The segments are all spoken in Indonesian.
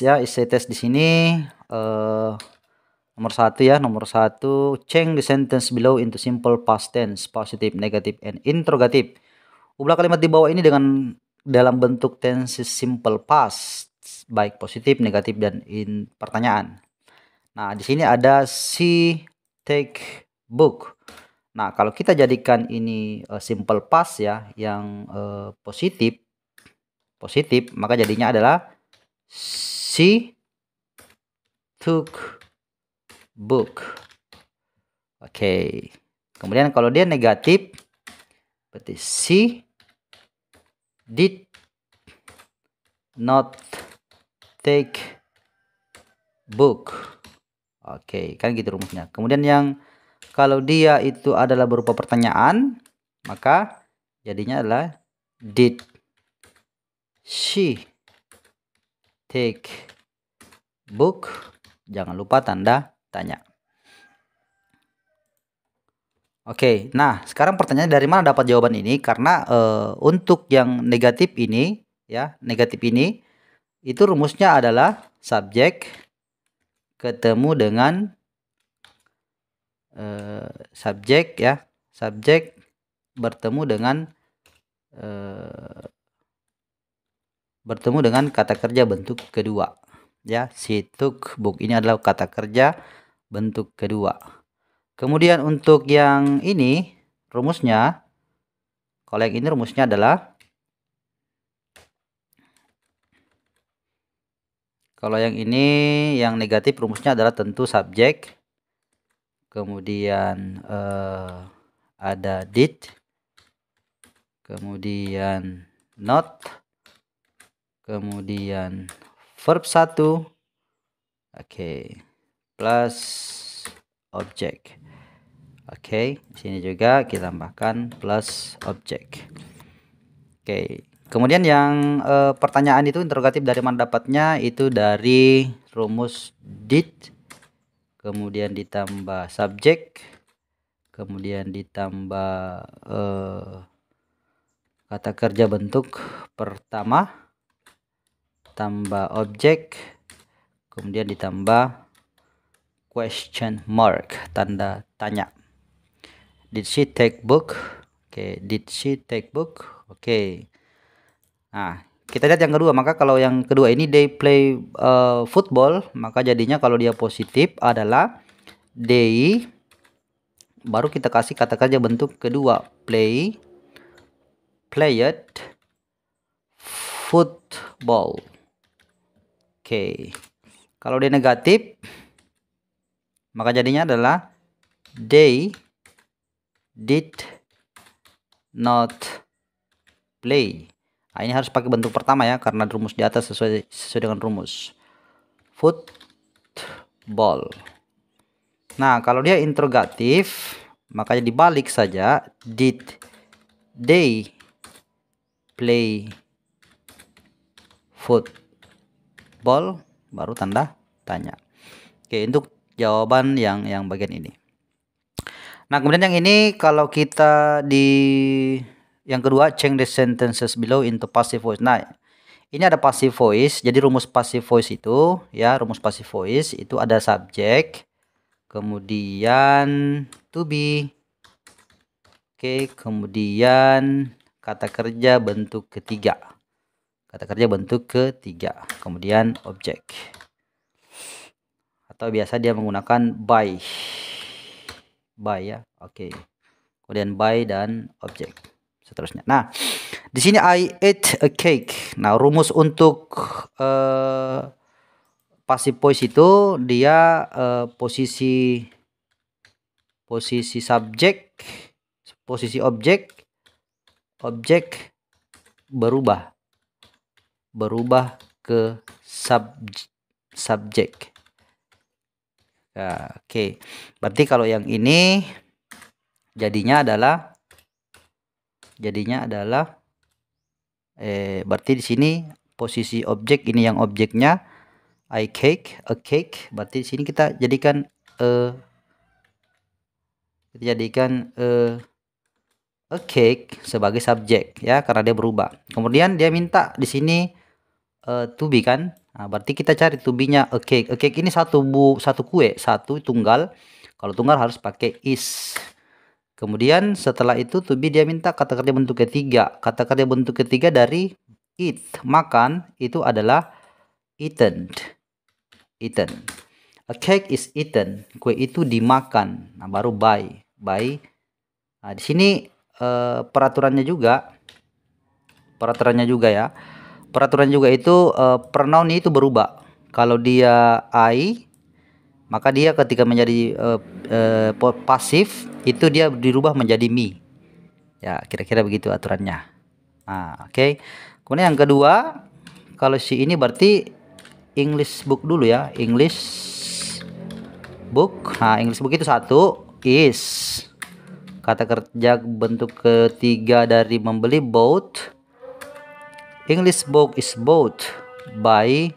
ya, essay test di sini nomor 1 ya, nomor 1, change the sentence below into simple past tense, positive, negative, and interrogative. Ubah kalimat di bawah ini dengan dalam bentuk tense simple past, baik positif, negatif, dan pertanyaan. Nah, di sini ada she take book. Nah, kalau kita jadikan ini simple past ya, yang positif, maka jadinya adalah she took book. Oke. Kemudian kalau dia negatif, berarti she did not take book. Oke, kan gitu rumusnya. Kemudian yang kalau dia itu adalah berupa pertanyaan, maka jadinya adalah did she take book? Jangan lupa tanda tanya. Oke, nah sekarang pertanyaannya dari mana dapat jawaban ini? Karena untuk yang negatif ini, ya, negatif ini, itu rumusnya adalah subjek ketemu dengan subjek ya, subjek bertemu dengan kata kerja bentuk kedua. Ya, she took book ini adalah kata kerja bentuk kedua. Kemudian untuk yang ini rumusnya, kalau yang ini rumusnya adalah, kalau yang ini yang negatif rumusnya adalah tentu subjek, kemudian ada did, kemudian not, kemudian verb 1, oke, plus objek. Oke, di sini juga kita tambahkan plus objek. Oke, kemudian yang pertanyaan itu interrogatif dari mana dapatnya? Itu dari rumus did, kemudian ditambah subjek, kemudian ditambah kata kerja bentuk pertama, tambah objek, kemudian ditambah question mark, tanda tanya. Did she take book? Oke, did she take book? Oke. Nah, kita lihat yang kedua. Maka kalau yang kedua ini they play football, maka jadinya kalau dia positif adalah they, baru kita kasih kata kerja bentuk kedua, played football. Oke. Kalau dia negatif, maka jadinya adalah they did not play. Nah, ini harus pakai bentuk pertama ya, karena rumus di atas sesuai dengan rumus football. Nah, kalau dia interrogatif, makanya dibalik saja, did they play football, baru tanda tanya. Oke, untuk jawaban yang bagian ini. Nah, kemudian yang ini kalau kita di yang kedua, change the sentences below into passive voice. Nah, ini ada passive voice. Jadi rumus passive voice itu ya, rumus passive voice itu ada subjek, kemudian to be, oke, kemudian kata kerja bentuk ketiga. Kata kerja bentuk ketiga, kemudian objek. Atau biasa dia menggunakan by ya, oke. Kemudian by dan objek seterusnya. Nah, di sini I ate a cake. Nah, rumus untuk passive voice itu dia posisi subjek, posisi objek berubah ke subjek. Nah, oke. Berarti kalau yang ini jadinya adalah berarti di sini posisi objek ini yang objeknya a cake, berarti di sini kita jadikan a cake sebagai subjek ya, karena dia berubah. Kemudian dia minta di sini to be kan. Nah, berarti kita cari to be-nya a cake. A cake ini satu kue, satu tunggal. Kalau tunggal harus pakai is. Kemudian setelah itu to be dia minta kata kerja bentuk ketiga. Kata kerja bentuk ketiga dari eat, makan, itu adalah eaten. Eaten. A cake is eaten. Kue itu dimakan. Nah, baru by. Nah, di sini peraturannya juga ya. Peraturan juga itu pronoun itu berubah. Kalau dia I, maka dia ketika menjadi pasif itu dia dirubah menjadi me. Ya, kira-kira begitu aturannya. Nah, oke. Kemudian yang kedua, kalau si ini berarti English book dulu ya. English book. Nah, English book itu satu is. Kata kerja bentuk ketiga dari membeli bought. English book is bought by.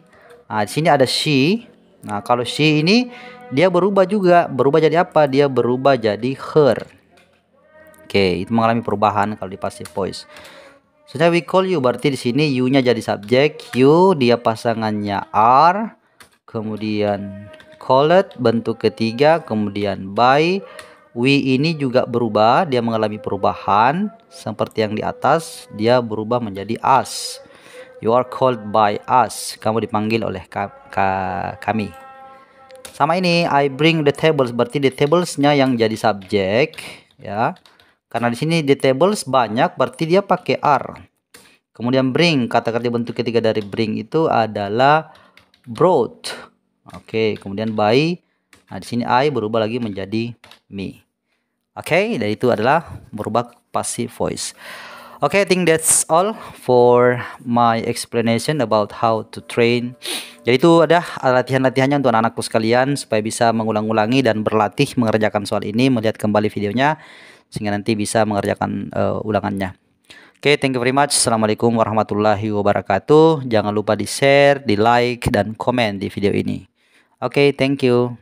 Nah, di sini ada she. Nah, kalau she ini dia berubah juga. Berubah jadi apa? Dia berubah jadi her. Oke, itu mengalami perubahan kalau di passive voice. Sudah we call you, berarti di sini you-nya jadi subjek. You dia pasangannya are. Kemudian called bentuk ketiga, kemudian by. We ini juga berubah, dia mengalami perubahan seperti yang di atas, dia berubah menjadi us. You are called by us. Kamu dipanggil oleh kami. Sama ini I bring the tables, berarti the tables-nya yang jadi subjek ya. Karena di sini the tables banyak, berarti dia pakai are. Kemudian bring, kata kerja bentuk ketiga dari bring itu adalah brought. Oke, kemudian by. Nah, di sini I berubah lagi menjadi me. Oke, dan itu adalah berubah passive voice. Okay, I think that's all for my explanation about how to train. Jadi itu ada latihan-latihannya untuk anak-anakku sekalian supaya bisa mengulang-ulangi dan berlatih mengerjakan soal ini, melihat kembali videonya sehingga nanti bisa mengerjakan ulangannya. Oke, thank you very much. Assalamualaikum warahmatullahi wabarakatuh. Jangan lupa di share, di like, dan komen di video ini. Oke, thank you.